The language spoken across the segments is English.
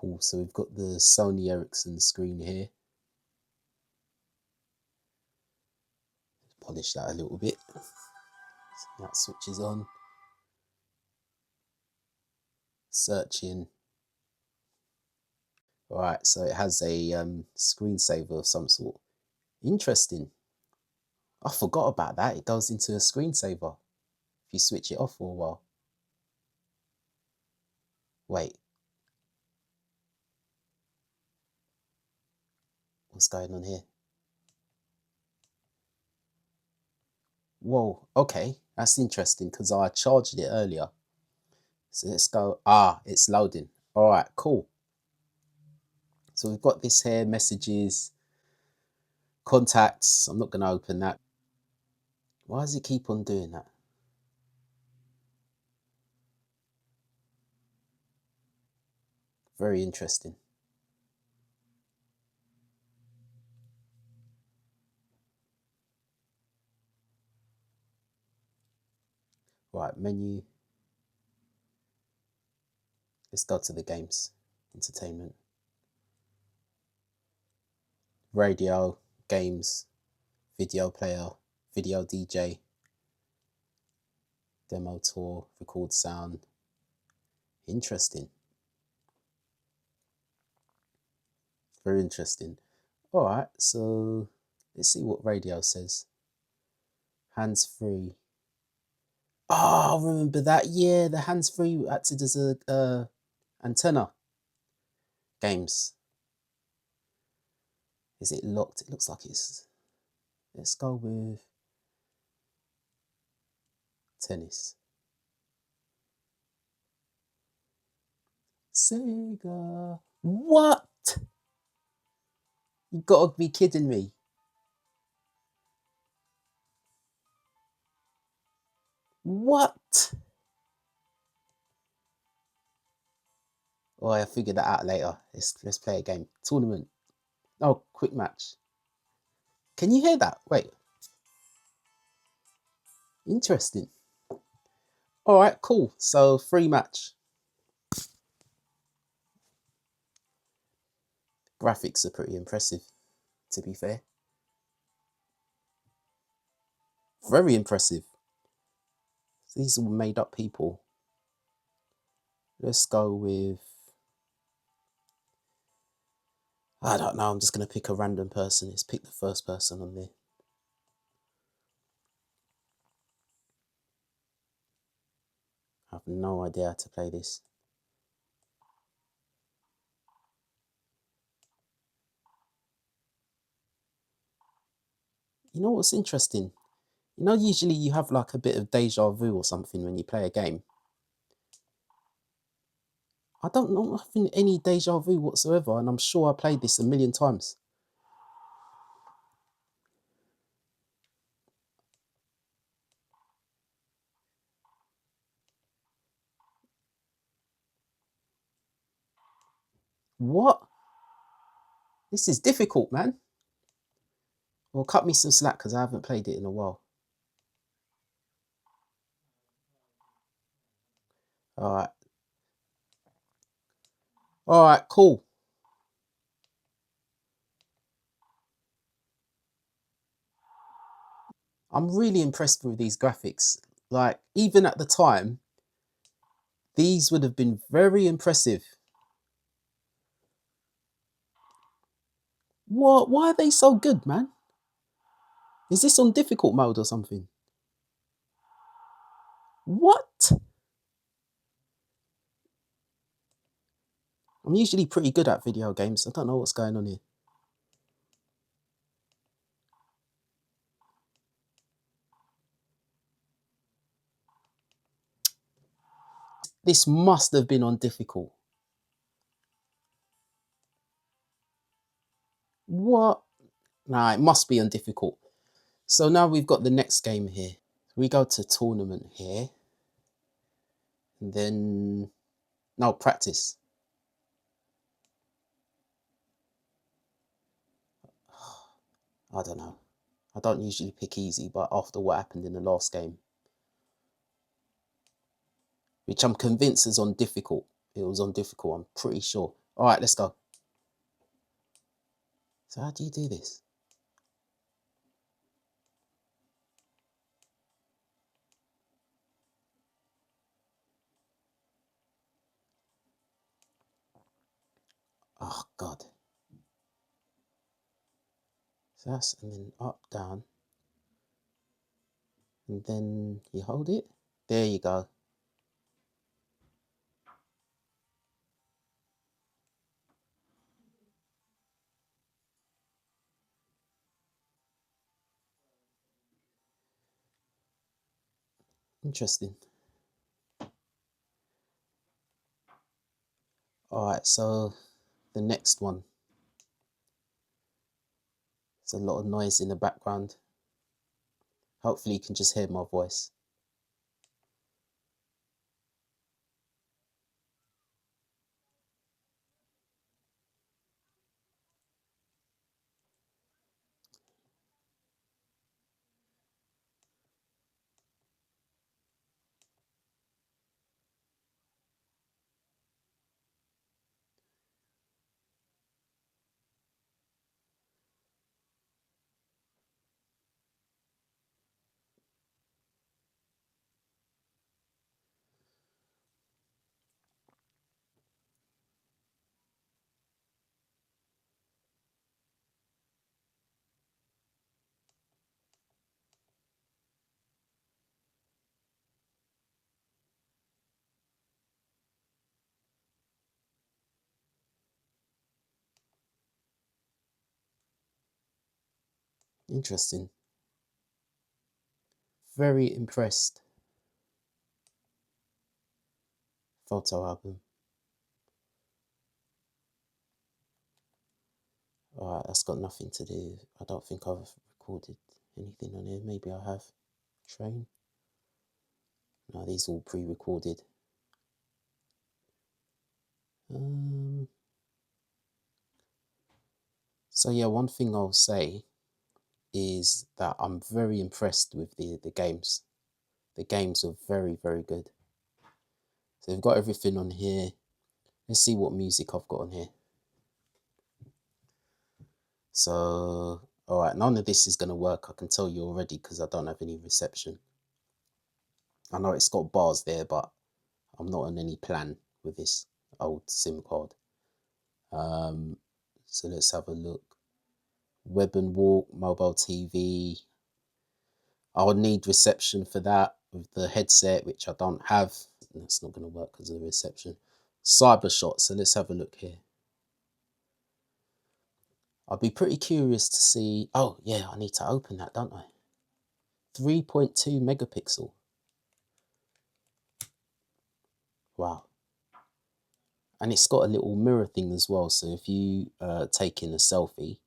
Cool, so we've got the Sony Ericsson screen here. Polish that a little bit. So that switches on. Searching. Alright, so it has a screensaver of some sort. Interesting. I forgot about that. It goes into a screensaver if you switch it off for a while. Wait. What's going on here? Whoa, okay. That's interesting because I charged it earlier. So let's go. Ah, it's loading. Alright, cool. So we've got this here, messages, contacts. I'm not going to open that. Why does it keep on doing that? Very interesting. Right, menu. Let's go to the games. Entertainment. Radio, games, video player, video DJ, demo tour, record sound. Interesting. Very interesting. All right, so let's see what radio says. Hands free. Oh, remember that? Yeah, the hands free acted as a antenna. Games. Is it locked? It looks like it's. Let's go with tennis. Sega. What? You gotta be kidding me. What? Oh, I figured that out later. Let's play a game. Tournament. Oh, quick match. Can you hear that? Wait. Interesting. All right, cool. So free match. Graphics are pretty impressive, to be fair. Very impressive. These are all made up people. Let's go with, I don't know, I'm just going to pick a random person. Let's pick the first person on there. I have no idea how to play this. You know what's interesting? You know, usually you have like a bit of deja vu or something when you play a game. I don't know having any deja vu whatsoever, and I'm sure I played this a million times. What? This is difficult, man. Well, cut me some slack because I haven't played it in a while. All right. All right, cool. I'm really impressed with these graphics. Like, even at the time, these would have been very impressive. What? Why are they so good, man? Is this on difficult mode or something? What? I'm usually pretty good at video games. I don't know what's going on here. This must have been on difficult. What? Nah, it must be on difficult. So now we've got the next game here. We go to tournament here. And then, no, practice. I don't know. I don't usually pick easy, but after what happened in the last game, which I'm convinced is on difficult. It was on difficult, I'm pretty sure. All right, let's go. So how do you do this? Oh God. So that's, and then up, down, and then you hold it. There you go. Interesting. All right, so the next one. There's a lot of noise in the background. Hopefully you can just hear my voice. Interesting. Very impressed. Photo album. Alright, that's got nothing to do. I don't think I've recorded anything on here. Maybe I have. Train. No, these are all pre-recorded. So yeah, one thing I'll say is that I'm very impressed with the games. The games are very, very good. So they've got everything on here. Let's see what music I've got on here. So, all right, none of this is going to work. I can tell you already because I don't have any reception. I know it's got bars there, but I'm not on any plan with this old SIM card. So let's have a look. Web and Walk, mobile TV. I would need reception for that with the headset, which I don't have. That's not going to work because of the reception. Cybershot. So let's have a look here. I'd be pretty curious to see. Oh, yeah, I need to open that, don't I? 3.2 megapixel. Wow. And it's got a little mirror thing as well. So if you take in a selfie,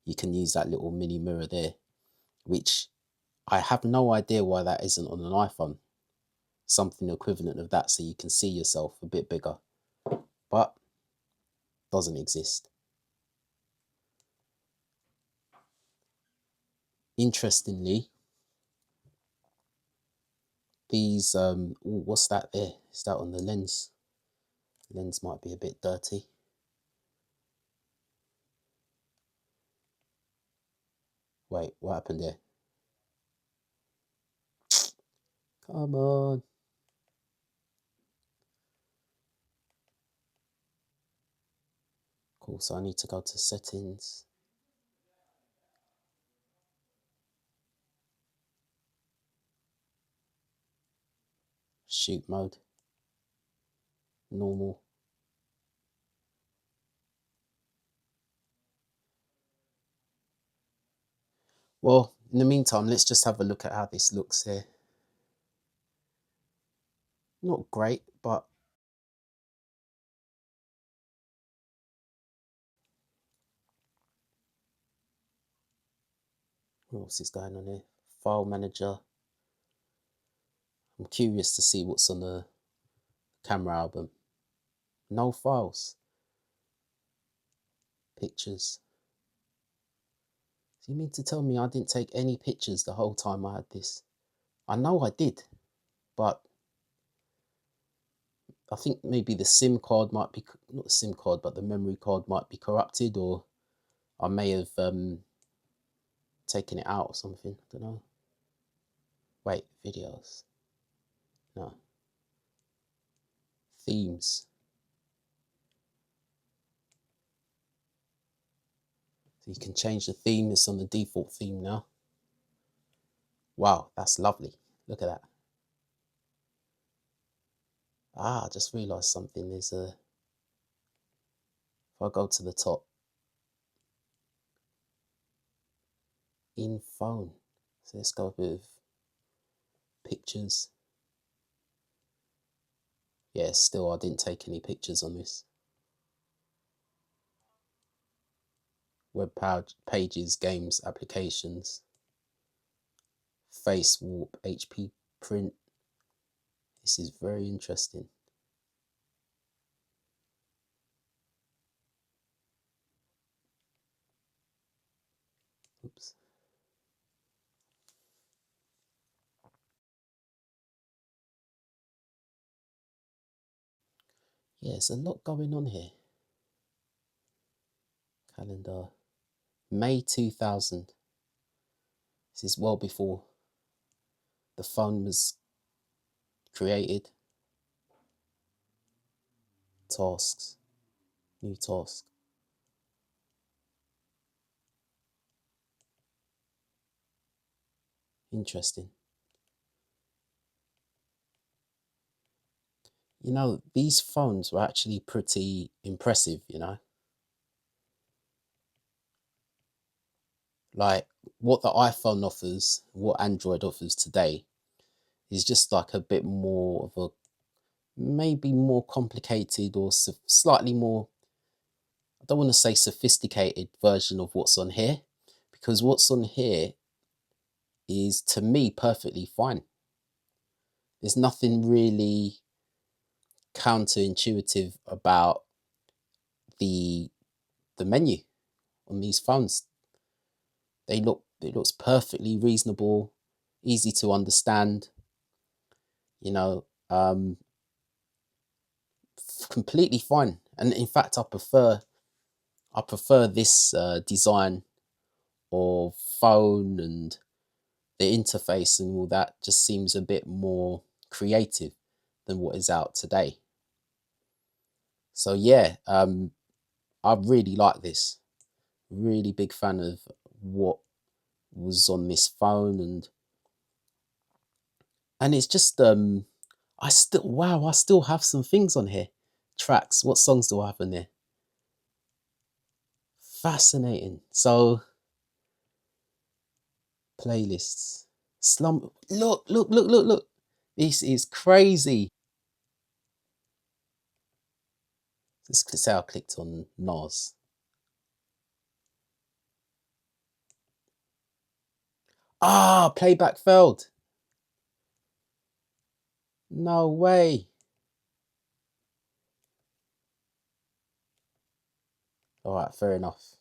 you can use that little mini mirror there, which I have no idea why that isn't on an iPhone. Something equivalent of that so you can see yourself a bit bigger. But doesn't exist. Interestingly, these, ooh, what's that there? Is that on the lens? The lens might be a bit dirty. Wait, what happened there? Come on. Cool, so I need to go to settings. Shoot mode. Normal. Well, in the meantime, let's just have a look at how this looks here. Not great, but what else is going on here? File manager. I'm curious to see what's on the camera album. No files. Pictures. So you mean to tell me I didn't take any pictures the whole time I had this? I know I did, but I think maybe the SIM card might be, not the SIM card, but the memory card might be corrupted, or I may have taken it out or something. I don't know. Wait, videos. No. Themes. So you can change the theme. It's on the default theme now. Wow, that's lovely. Look at that. Ah, I just realised something. There's a, if I go to the top, in phone. So let's go with pictures. Yeah, still I didn't take any pictures on this. Web pages, games, applications, face warp, HP print. This is very interesting. Oops. Yeah, there's a lot going on here. Calendar, May 2000. This is well before the phone was created. Tasks, new task. Interesting. You know, these phones were actually pretty impressive, you know. Like what the iPhone offers, what Android offers today is just like a bit more of a, maybe more complicated or slightly more, I don't want to say sophisticated version of what's on here, because what's on here is, to me, perfectly fine. There's nothing really counterintuitive about the menu on these phones. It looks perfectly reasonable, easy to understand, you know, completely fine. And in fact, I prefer this design of phone, and the interface and all that just seems a bit more creative than what is out today. So yeah, I really like this. Really big fan of what was on this phone, and it's just I still have some things on here. Tracks. What songs do I have in there? Fascinating. So playlists. Slump. Look. This is crazy. Let's say I clicked on Nas. Ah, playback failed. No way. All right, fair enough.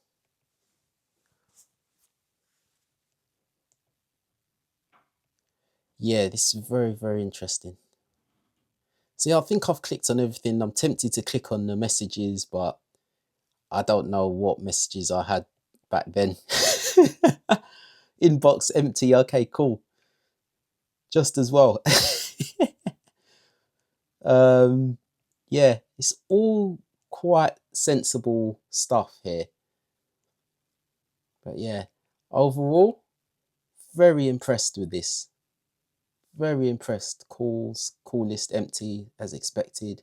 Yeah, this is very, very interesting. See, I think I've clicked on everything. I'm tempted to click on the messages, but I don't know what messages I had back then. Inbox empty. Okay, cool. Just as well. Yeah, it's all quite sensible stuff here. But yeah, overall, very impressed with this. Very impressed. Call list empty as expected.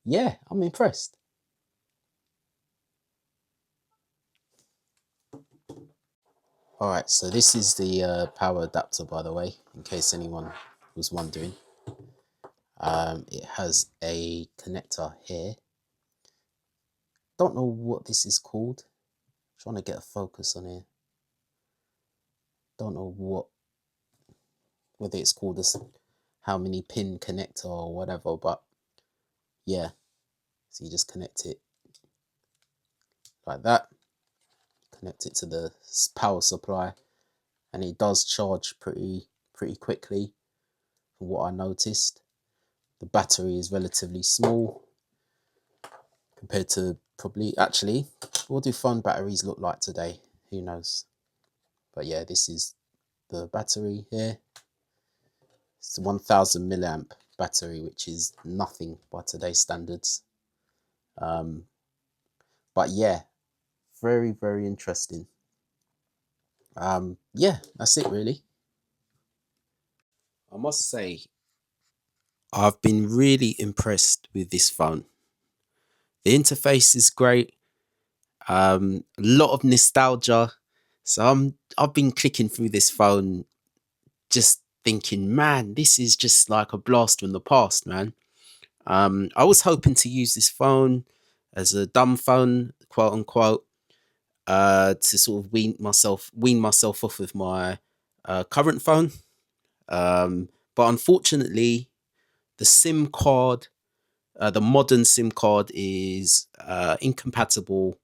Yeah, I'm impressed. All right, so this is the power adapter, by the way, in case anyone was wondering. It has a connector here. Don't know what this is called. Trying to get a focus on here. Don't know whether it's called this, how many pin connector or whatever, but yeah. So you just connect it like that. Connect it to the power supply, and it does charge pretty quickly, from what I noticed. The battery is relatively small compared to probably, actually, what do phone batteries look like today? Who knows? But yeah, this is the battery here. It's a 1000 milliamp battery, which is nothing by today's standards. But yeah, very, very interesting. Yeah, that's it really. I must say, I've been really impressed with this phone. The interface is great. A lot of nostalgia. So I've been clicking through this phone, just thinking, man, this is just like a blast from the past, man. I was hoping to use this phone as a dumb phone, quote unquote, to sort of wean myself off of my current phone. But unfortunately, the SIM card, the modern SIM card, is incompatible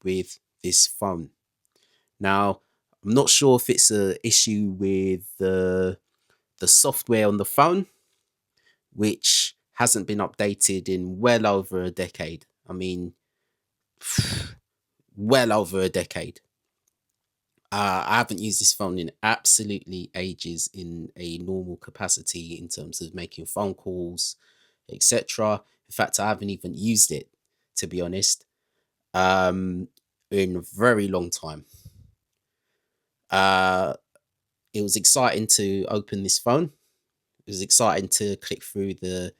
with this phone. Now, I'm not sure if it's an issue with the software on the phone, which hasn't been updated in well over a decade. I mean, well over a decade. I haven't used this phone in absolutely ages in a normal capacity in terms of making phone calls, etc. In fact, I haven't even used it, to be honest, in a very long time. It was exciting to open this phone. It was exciting to click through the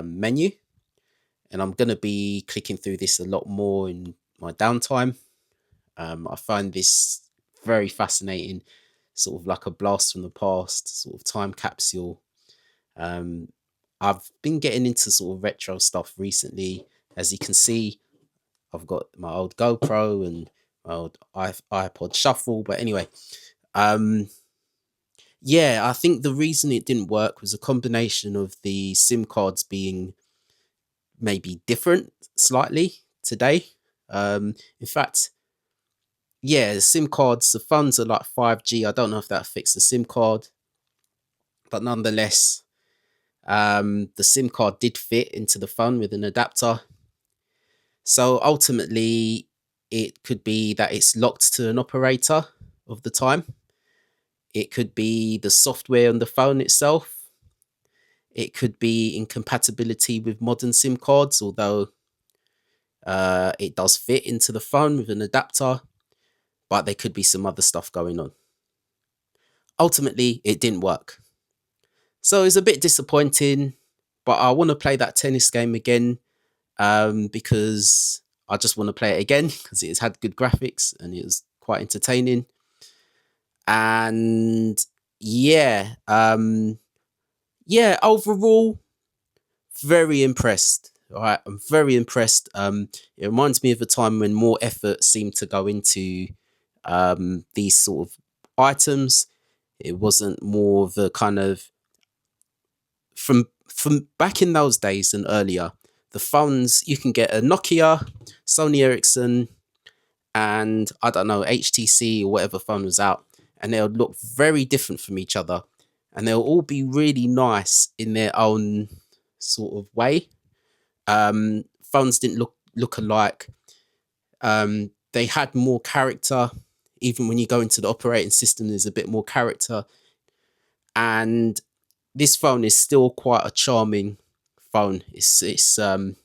menu, and I'm gonna be clicking through this a lot more in my downtime. I find this very fascinating, sort of like a blast from the past, sort of time capsule. I've been getting into sort of retro stuff recently. As you can see, I've got my old GoPro and my old iPod Shuffle. But anyway, yeah, I think the reason it didn't work was a combination of the SIM cards being maybe different slightly today. In fact, yeah, the SIM cards, the phones are like 5G. I don't know if that affects the SIM card, but nonetheless, the SIM card did fit into the phone with an adapter. So ultimately, it could be that it's locked to an operator of the time. It could be the software on the phone itself. It could be incompatibility with modern SIM cards, although it does fit into the phone with an adapter, but there could be some other stuff going on. Ultimately, it didn't work. So it's a bit disappointing, but I want to play that tennis game again, because I just want to play it again because it has had good graphics and it was quite entertaining. And yeah, yeah, overall, very impressed. All right, I'm very impressed. It reminds me of a time when more effort seemed to go into these sort of items. It wasn't more of a kind of from back in those days and earlier. The phones, you can get a Nokia, Sony Ericsson, and I don't know, HTC or whatever phone was out, and they'll look very different from each other, and they'll all be really nice in their own sort of way. Phones didn't look alike. They had more character. Even when you go into the operating system, there's a bit more character. And this phone is still quite a charming phone. It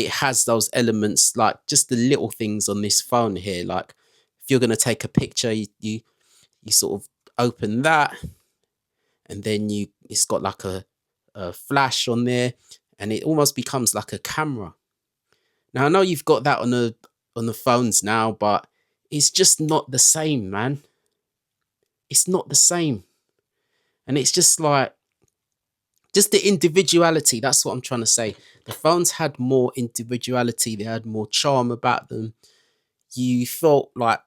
has those elements, like just the little things on this phone here. Like if you're gonna take a picture, you sort of open that, and then it's got like a flash on there, and it almost becomes like a camera. Now I know you've got that on the phones now, but it's just not the same, man. It's not the same. And it's just like, just the individuality. That's what I'm trying to say. The phones had more individuality. They had more charm about them. You felt like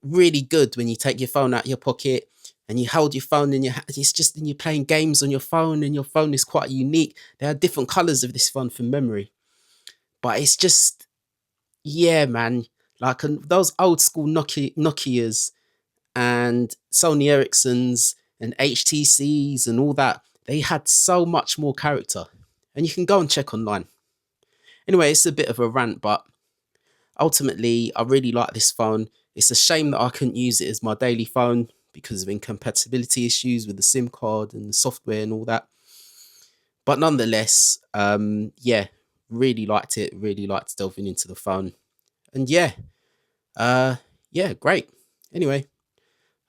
really good when you take your phone out of your pocket and you hold your phone in your hand. It's just, and you're playing games on your phone, and your phone is quite unique. There are different colors of this phone from memory, but it's just, yeah, man. Like those old school Nokias and Sony Ericssons and HTCs and all that, they had so much more character. And you can go and check online. Anyway, it's a bit of a rant, but ultimately, I really like this phone. It's a shame that I couldn't use it as my daily phone because of incompatibility issues with the SIM card and the software and all that. But nonetheless, yeah, really liked it. Really liked delving into the phone. And yeah, yeah, great. Anyway,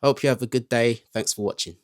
hope you have a good day. Thanks for watching.